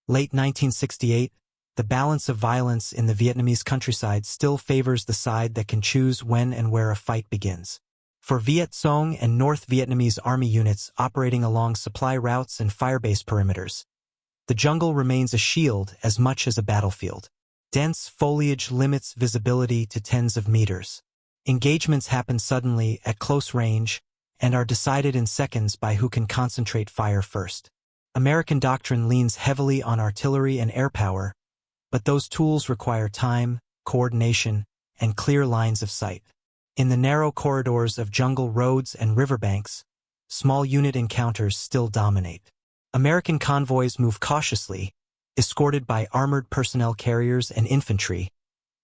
Late 1968, the balance of violence in the Vietnamese countryside still favors the side that can choose when and where a fight begins. For Viet Cong and North Vietnamese army units operating along supply routes and firebase perimeters, the jungle remains a shield as much as a battlefield. Dense foliage limits visibility to tens of meters. Engagements happen suddenly at close range and are decided in seconds by who can concentrate fire first. American doctrine leans heavily on artillery and airpower, but those tools require time, coordination, and clear lines of sight. In the narrow corridors of jungle roads and riverbanks, small unit encounters still dominate. American convoys move cautiously, escorted by armored personnel carriers and infantry,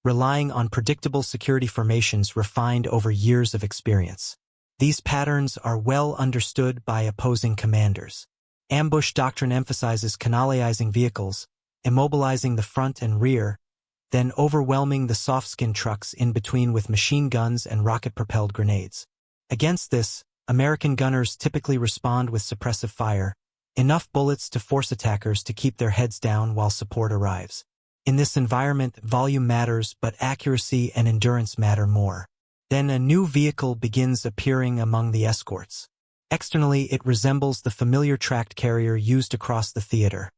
relying on predictable security formations refined over years of experience. These patterns are well understood by opposing commanders. Ambush doctrine emphasizes canalizing vehicles, immobilizing the front and rear, then overwhelming the soft-skinned trucks in between with machine guns and rocket-propelled grenades. Against this, American gunners typically respond with suppressive fire, enough bullets to force attackers to keep their heads down while support arrives. In this environment, volume matters, but accuracy and endurance matter more. Then a new vehicle begins appearing among the escorts. Externally, it resembles the familiar tracked carrier used across the theater.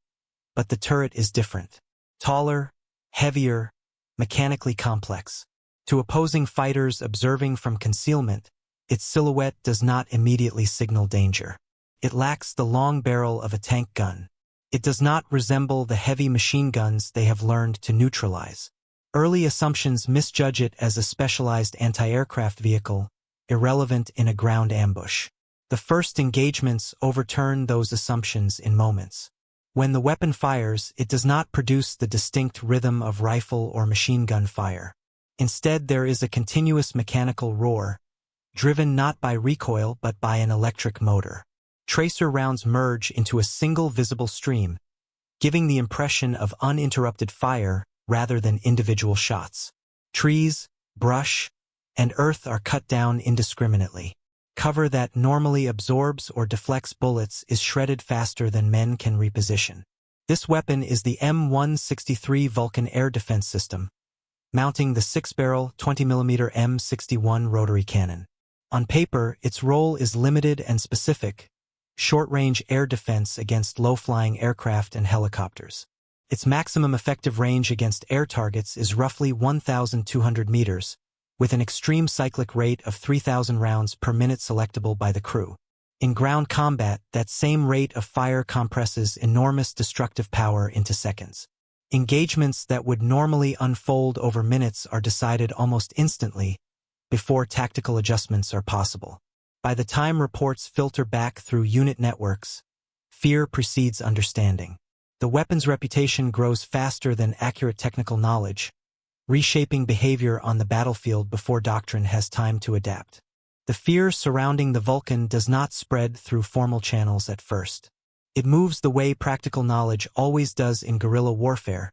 But the turret is different. Taller, heavier, mechanically complex. To opposing fighters observing from concealment, its silhouette does not immediately signal danger. It lacks the long barrel of a tank gun. It does not resemble the heavy machine guns they have learned to neutralize. Early assumptions misjudge it as a specialized anti-aircraft vehicle, irrelevant in a ground ambush. The first engagements overturn those assumptions in moments. When the weapon fires, it does not produce the distinct rhythm of rifle or machine gun fire. Instead, there is a continuous mechanical roar, driven not by recoil but by an electric motor. Tracer rounds merge into a single visible stream, giving the impression of uninterrupted fire rather than individual shots. Trees, brush, and earth are cut down indiscriminately. Cover that normally absorbs or deflects bullets is shredded faster than men can reposition. This weapon is the M163 Vulcan air defense system, mounting the 6-barrel 20mm M61 rotary cannon. On paper, its role is limited and specific, short-range air defense against low-flying aircraft and helicopters. Its maximum effective range against air targets is roughly 1,200 meters, with an extreme cyclic rate of 3,000 rounds per minute selectable by the crew. In ground combat, that same rate of fire compresses enormous destructive power into seconds. Engagements that would normally unfold over minutes are decided almost instantly, before tactical adjustments are possible. By the time reports filter back through unit networks, fear precedes understanding. The weapon's reputation grows faster than accurate technical knowledge, reshaping behavior on the battlefield before doctrine has time to adapt. The fear surrounding the Vulcan does not spread through formal channels at first. It moves the way practical knowledge always does in guerrilla warfare,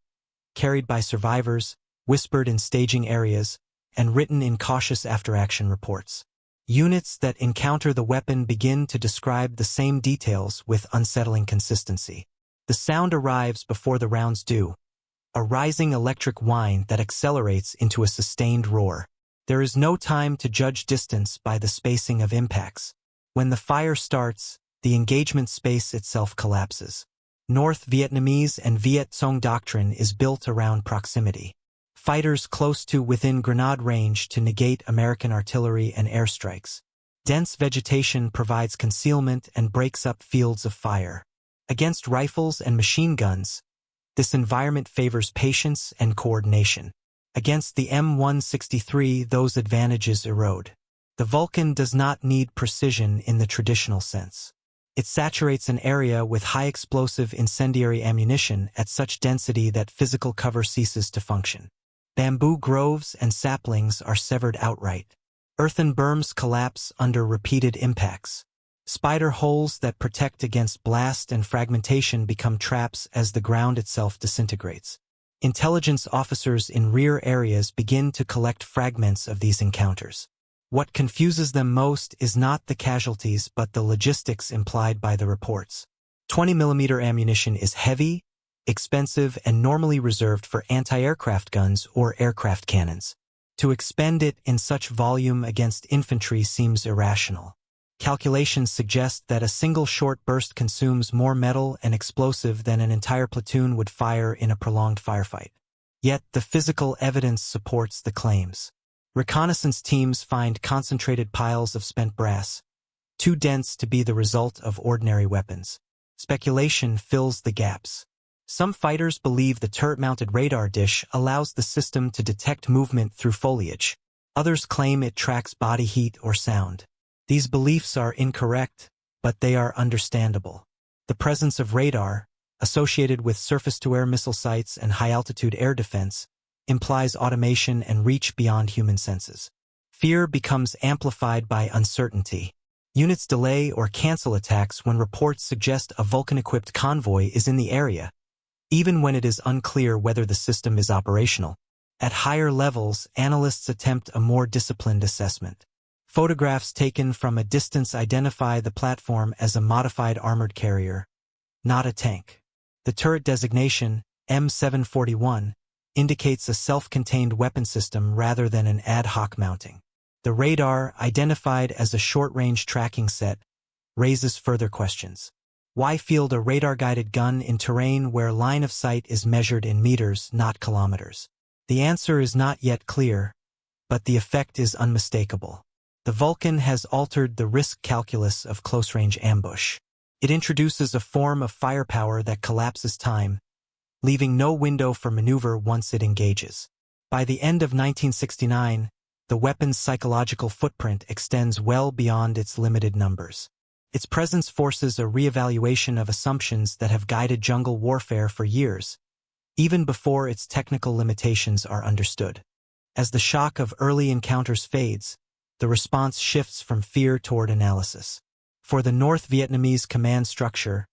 carried by survivors, whispered in staging areas, and written in cautious after-action reports. Units that encounter the weapon begin to describe the same details with unsettling consistency. The sound arrives before the rounds do, a rising electric whine that accelerates into a sustained roar. There is no time to judge distance by the spacing of impacts. When the fire starts, the engagement space itself collapses. North Vietnamese and Viet Cong doctrine is built around proximity. Fighters close to within grenade range to negate American artillery and airstrikes. Dense vegetation provides concealment and breaks up fields of fire. Against rifles and machine guns, this environment favors patience and coordination. Against the M163, those advantages erode. The Vulcan does not need precision in the traditional sense. It saturates an area with high-explosive incendiary ammunition at such density that physical cover ceases to function. Bamboo groves and saplings are severed outright. Earthen berms collapse under repeated impacts. Spider holes that protect against blast and fragmentation become traps as the ground itself disintegrates. Intelligence officers in rear areas begin to collect fragments of these encounters. What confuses them most is not the casualties but the logistics implied by the reports. 20mm ammunition is heavy, expensive and normally reserved for anti-aircraft guns or aircraft cannons. To expend it in such volume against infantry seems irrational. Calculations suggest that a single short burst consumes more metal and explosive than an entire platoon would fire in a prolonged firefight. Yet the physical evidence supports the claims. Reconnaissance teams find concentrated piles of spent brass, too dense to be the result of ordinary weapons. Speculation fills the gaps. Some fighters believe the turret-mounted radar dish allows the system to detect movement through foliage. Others claim it tracks body heat or sound. These beliefs are incorrect, but they are understandable. The presence of radar, associated with surface-to-air missile sites and high-altitude air defense, implies automation and reach beyond human senses. Fear becomes amplified by uncertainty. Units delay or cancel attacks when reports suggest a Vulcan-equipped convoy is in the area, even when it is unclear whether the system is operational. At higher levels, analysts attempt a more disciplined assessment. Photographs taken from a distance identify the platform as a modified armored carrier, not a tank. The turret designation, M741, indicates a self-contained weapon system rather than an ad hoc mounting. The radar, identified as a short-range tracking set, raises further questions. Why field a radar-guided gun in terrain where line of sight is measured in meters, not kilometers? The answer is not yet clear, but the effect is unmistakable. The Vulcan has altered the risk calculus of close-range ambush. It introduces a form of firepower that collapses time, leaving no window for maneuver once it engages. By the end of 1969, the weapon's psychological footprint extends well beyond its limited numbers. Its presence forces a reevaluation of assumptions that have guided jungle warfare for years, even before its technical limitations are understood. As the shock of early encounters fades, the response shifts from fear toward analysis. For the North Vietnamese command structure,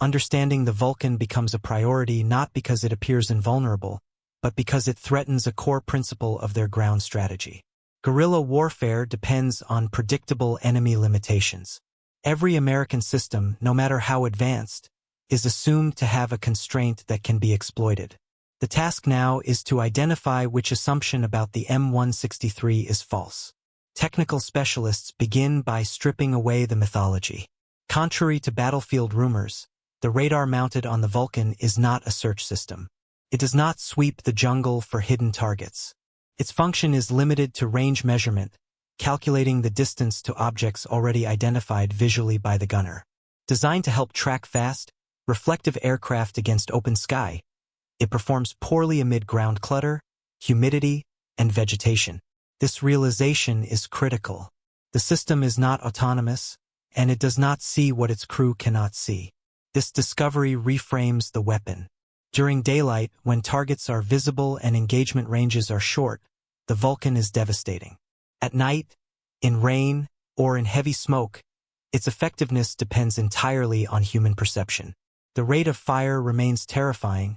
understanding the Vulcan becomes a priority not because it appears invulnerable, but because it threatens a core principle of their ground strategy. Guerrilla warfare depends on predictable enemy limitations. Every American system, no matter how advanced, is assumed to have a constraint that can be exploited. The task now is to identify which assumption about the M163 is false. Technical specialists begin by stripping away the mythology. Contrary to battlefield rumors, the radar mounted on the Vulcan is not a search system. It does not sweep the jungle for hidden targets. Its function is limited to range measurement, calculating the distance to objects already identified visually by the gunner. Designed to help track fast, reflective aircraft against open sky, it performs poorly amid ground clutter, humidity, and vegetation. This realization is critical. The system is not autonomous, and it does not see what its crew cannot see. This discovery reframes the weapon. During daylight, when targets are visible and engagement ranges are short, the Vulcan is devastating. At night, in rain, or in heavy smoke, its effectiveness depends entirely on human perception. The rate of fire remains terrifying,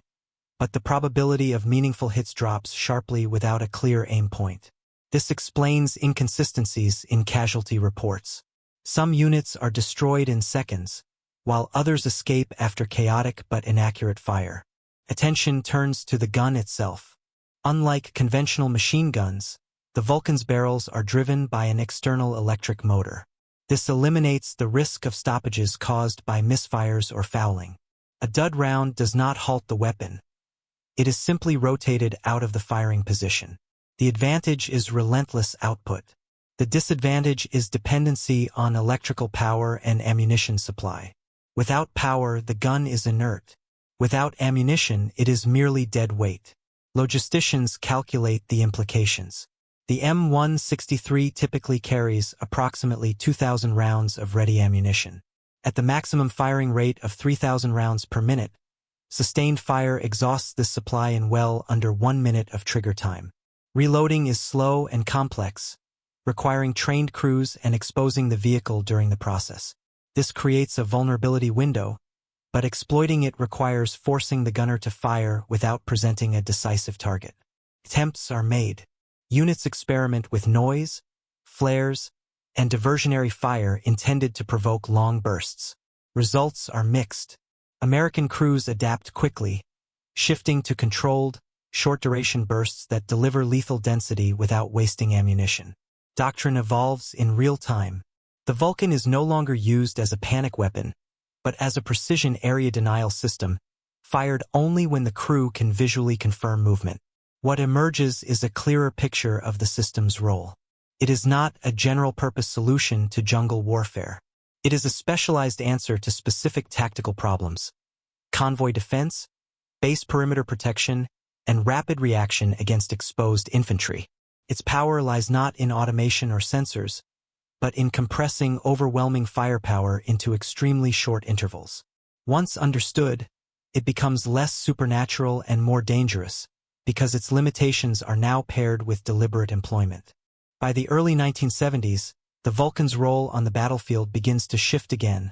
but the probability of meaningful hits drops sharply without a clear aim point. This explains inconsistencies in casualty reports. Some units are destroyed in seconds, while others escape after chaotic but inaccurate fire. Attention turns to the gun itself. Unlike conventional machine guns, the Vulcan's barrels are driven by an external electric motor. This eliminates the risk of stoppages caused by misfires or fouling. A dud round does not halt the weapon. It is simply rotated out of the firing position. The advantage is relentless output. The disadvantage is dependency on electrical power and ammunition supply. Without power, the gun is inert. Without ammunition, it is merely dead weight. Logisticians calculate the implications. The M163 typically carries approximately 2,000 rounds of ready ammunition. At the maximum firing rate of 3,000 rounds per minute, sustained fire exhausts this supply in well under 1 minute of trigger time. Reloading is slow and complex, requiring trained crews and exposing the vehicle during the process. This creates a vulnerability window, but exploiting it requires forcing the gunner to fire without presenting a decisive target. Attempts are made. Units experiment with noise, flares, and diversionary fire intended to provoke long bursts. Results are mixed. American crews adapt quickly, shifting to controlled, short-duration bursts that deliver lethal density without wasting ammunition. Doctrine evolves in real time. The Vulcan is no longer used as a panic weapon, but as a precision area denial system, fired only when the crew can visually confirm movement. What emerges is a clearer picture of the system's role. It is not a general-purpose solution to jungle warfare. It is a specialized answer to specific tactical problems: convoy defense, base perimeter protection, and rapid reaction against exposed infantry. Its power lies not in automation or sensors, but in compressing overwhelming firepower into extremely short intervals. Once understood, it becomes less supernatural and more dangerous, because its limitations are now paired with deliberate employment. By the early 1970s, the Vulcan's role on the battlefield begins to shift again,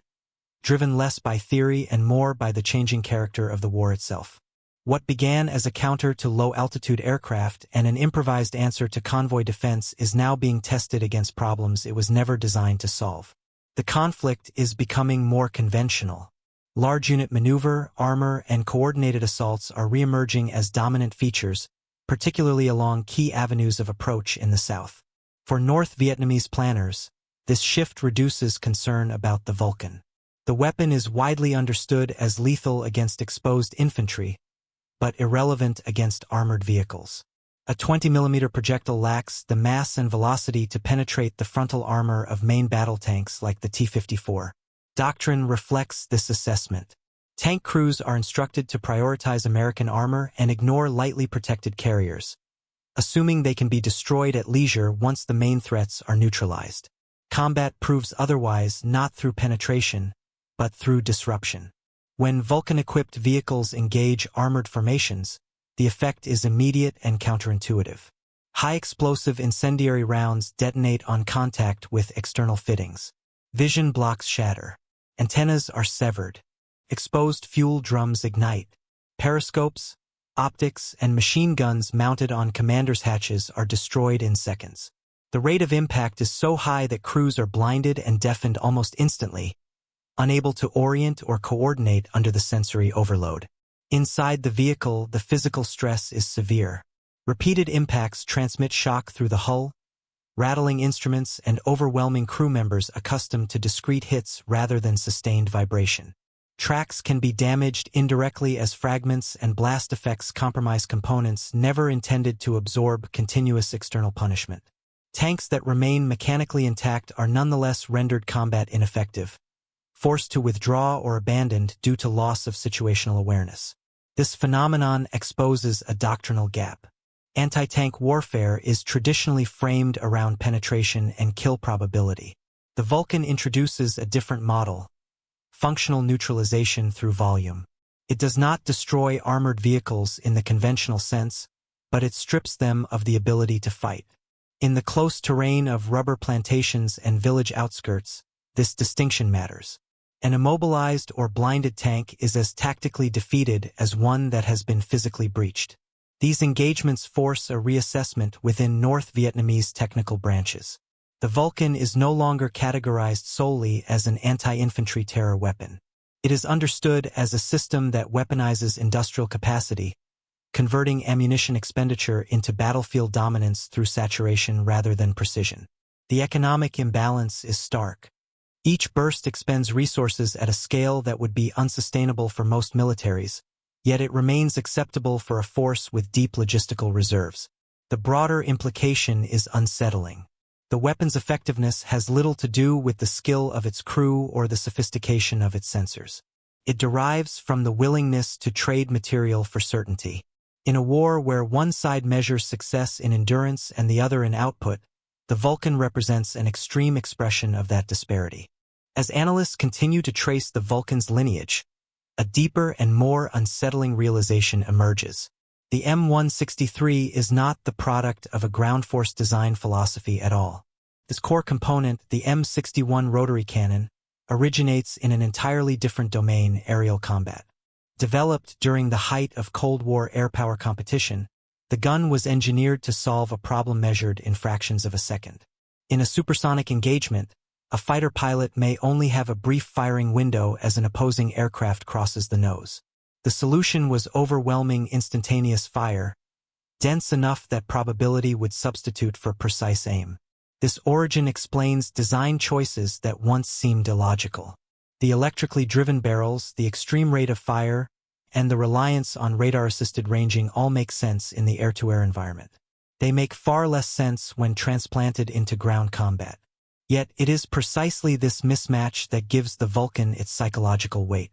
driven less by theory and more by the changing character of the war itself. What began as a counter to low-altitude aircraft and an improvised answer to convoy defense is now being tested against problems it was never designed to solve. The conflict is becoming more conventional. Large unit maneuver, armor, and coordinated assaults are re-emerging as dominant features, particularly along key avenues of approach in the south. For North Vietnamese planners, this shift reduces concern about the Vulcan. The weapon is widely understood as lethal against exposed infantry, but irrelevant against armored vehicles. A 20mm projectile lacks the mass and velocity to penetrate the frontal armor of main battle tanks like the T-54. Doctrine reflects this assessment. Tank crews are instructed to prioritize American armor and ignore lightly protected carriers, assuming they can be destroyed at leisure once the main threats are neutralized. Combat proves otherwise not through penetration, but through disruption. When Vulcan-equipped vehicles engage armored formations, the effect is immediate and counterintuitive. High-explosive incendiary rounds detonate on contact with external fittings. Vision blocks shatter. Antennas are severed. Exposed fuel drums ignite. Periscopes, optics, and machine guns mounted on commanders' hatches are destroyed in seconds. The rate of impact is so high that crews are blinded and deafened almost instantly, unable to orient or coordinate under the sensory overload. Inside the vehicle, the physical stress is severe. Repeated impacts transmit shock through the hull, rattling instruments and overwhelming crew members accustomed to discrete hits rather than sustained vibration. Tracks can be damaged indirectly as fragments and blast effects compromise components never intended to absorb continuous external punishment. Tanks that remain mechanically intact are nonetheless rendered combat ineffective, forced to withdraw or abandoned due to loss of situational awareness. This phenomenon exposes a doctrinal gap. Anti-tank warfare is traditionally framed around penetration and kill probability. The Vulcan introduces a different model: functional neutralization through volume. It does not destroy armored vehicles in the conventional sense, but it strips them of the ability to fight. In the close terrain of rubber plantations and village outskirts, this distinction matters. An immobilized or blinded tank is as tactically defeated as one that has been physically breached. These engagements force a reassessment within North Vietnamese technical branches. The Vulcan is no longer categorized solely as an anti-infantry terror weapon. It is understood as a system that weaponizes industrial capacity, converting ammunition expenditure into battlefield dominance through saturation rather than precision. The economic imbalance is stark. Each burst expends resources at a scale that would be unsustainable for most militaries, yet it remains acceptable for a force with deep logistical reserves. The broader implication is unsettling. The weapon's effectiveness has little to do with the skill of its crew or the sophistication of its sensors. It derives from the willingness to trade material for certainty. In a war where one side measures success in endurance and the other in output, the Vulcan represents an extreme expression of that disparity. As analysts continue to trace the Vulcan's lineage, a deeper and more unsettling realization emerges. The M163 is not the product of a ground force design philosophy at all. This core component, the M61 rotary cannon, originates in an entirely different domain: aerial combat. Developed during the height of Cold War airpower competition, the gun was engineered to solve a problem measured in fractions of a second. In a supersonic engagement, a fighter pilot may only have a brief firing window as an opposing aircraft crosses the nose. The solution was overwhelming instantaneous fire, dense enough that probability would substitute for precise aim. This origin explains design choices that once seemed illogical. The electrically driven barrels, the extreme rate of fire, and the reliance on radar-assisted ranging all make sense in the air-to-air environment. They make far less sense when transplanted into ground combat. Yet it is precisely this mismatch that gives the Vulcan its psychological weight.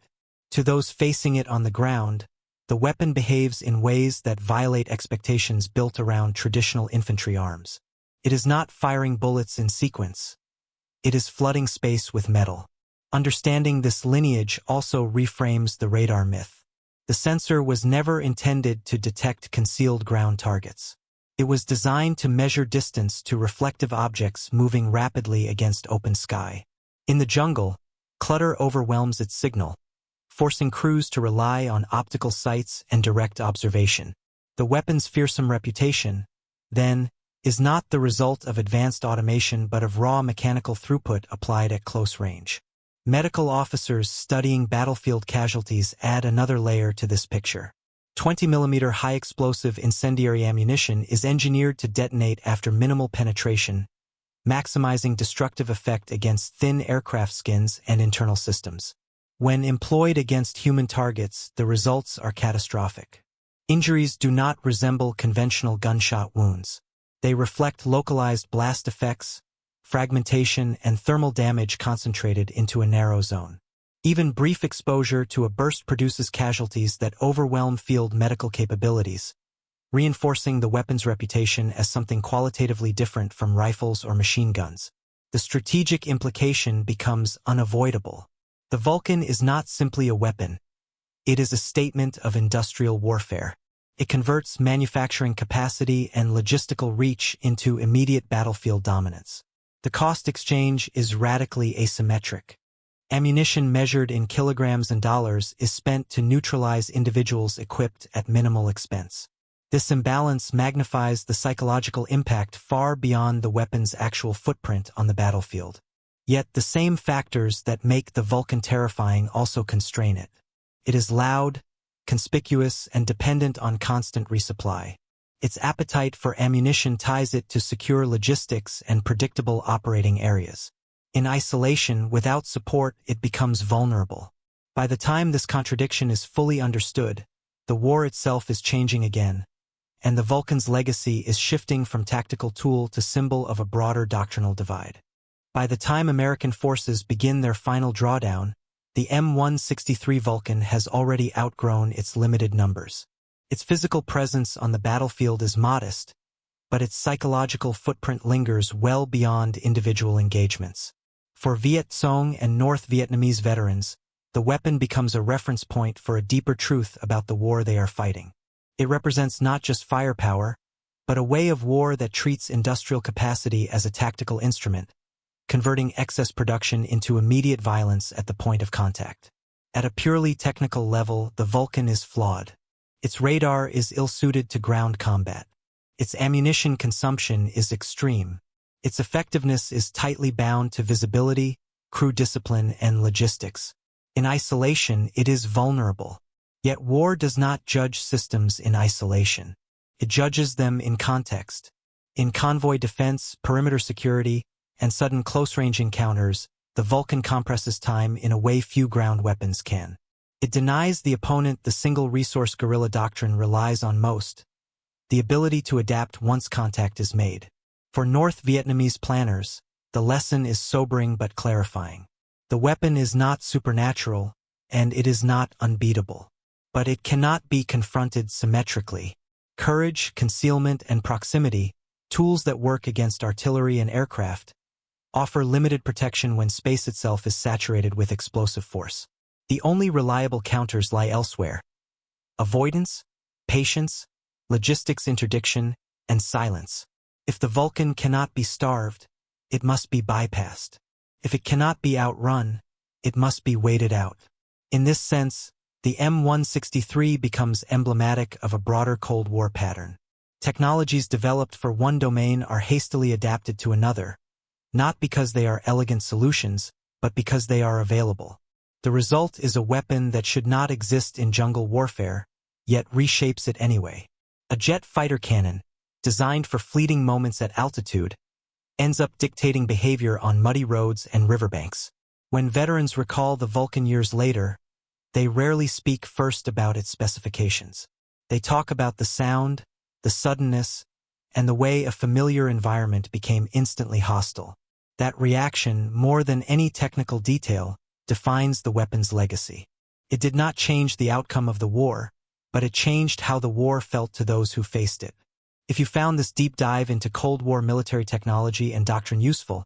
To those facing it on the ground, the weapon behaves in ways that violate expectations built around traditional infantry arms. It is not firing bullets in sequence. It is flooding space with metal. Understanding this lineage also reframes the radar myth. The sensor was never intended to detect concealed ground targets. It was designed to measure distance to reflective objects moving rapidly against open sky. In the jungle, clutter overwhelms its signal, forcing crews to rely on optical sights and direct observation. The weapon's fearsome reputation, then, is not the result of advanced automation but of raw mechanical throughput applied at close range. Medical officers studying battlefield casualties add another layer to this picture. 20mm high-explosive incendiary ammunition is engineered to detonate after minimal penetration, maximizing destructive effect against thin aircraft skins and internal systems. When employed against human targets, the results are catastrophic. Injuries do not resemble conventional gunshot wounds. They reflect localized blast effects, fragmentation, and thermal damage concentrated into a narrow zone. Even brief exposure to a burst produces casualties that overwhelm field medical capabilities, reinforcing the weapon's reputation as something qualitatively different from rifles or machine guns. The strategic implication becomes unavoidable. The Vulcan is not simply a weapon. It is a statement of industrial warfare. It converts manufacturing capacity and logistical reach into immediate battlefield dominance. The cost exchange is radically asymmetric. Ammunition measured in kilograms and dollars is spent to neutralize individuals equipped at minimal expense. This imbalance magnifies the psychological impact far beyond the weapon's actual footprint on the battlefield. Yet the same factors that make the Vulcan terrifying also constrain it. It is loud, conspicuous, and dependent on constant resupply. Its appetite for ammunition ties it to secure logistics and predictable operating areas. In isolation, without support, it becomes vulnerable. By the time this contradiction is fully understood, the war itself is changing again, and the Vulcan's legacy is shifting from tactical tool to symbol of a broader doctrinal divide. By the time American forces begin their final drawdown, the M163 Vulcan has already outgrown its limited numbers. Its physical presence on the battlefield is modest, but its psychological footprint lingers well beyond individual engagements. For Viet Cong and North Vietnamese veterans, the weapon becomes a reference point for a deeper truth about the war they are fighting. It represents not just firepower, but a way of war that treats industrial capacity as a tactical instrument, converting excess production into immediate violence at the point of contact. At a purely technical level, the Vulcan is flawed. Its radar is ill-suited to ground combat. Its ammunition consumption is extreme. Its effectiveness is tightly bound to visibility, crew discipline, and logistics. In isolation, it is vulnerable. Yet war does not judge systems in isolation. It judges them in context. In convoy defense, perimeter security, and sudden close-range encounters, the Vulcan compresses time in a way few ground weapons can. It denies the opponent the single-resource guerrilla doctrine relies on most, the ability to adapt once contact is made. For North Vietnamese planners, the lesson is sobering but clarifying. The weapon is not supernatural, and it is not unbeatable. But it cannot be confronted symmetrically. Courage, concealment, and proximity, tools that work against artillery and aircraft, offer limited protection when space itself is saturated with explosive force. The only reliable counters lie elsewhere. Avoidance, patience, logistics interdiction, and silence. If the Vulcan cannot be starved, it must be bypassed. If it cannot be outrun, it must be waited out. In this sense, the M163 becomes emblematic of a broader Cold War pattern. Technologies developed for one domain are hastily adapted to another, not because they are elegant solutions, but because they are available. The result is a weapon that should not exist in jungle warfare, yet reshapes it anyway. A jet fighter cannon, designed for fleeting moments at altitude, ends up dictating behavior on muddy roads and riverbanks. When veterans recall the Vulcan years later, they rarely speak first about its specifications. They talk about the sound, the suddenness, and the way a familiar environment became instantly hostile. That reaction, more than any technical detail, defines the weapon's legacy. It did not change the outcome of the war, but it changed how the war felt to those who faced it. If you found this deep dive into Cold War military technology and doctrine useful,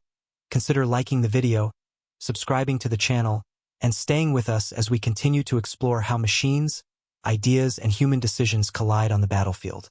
consider liking the video, subscribing to the channel, and staying with us as we continue to explore how machines, ideas, and human decisions collide on the battlefield.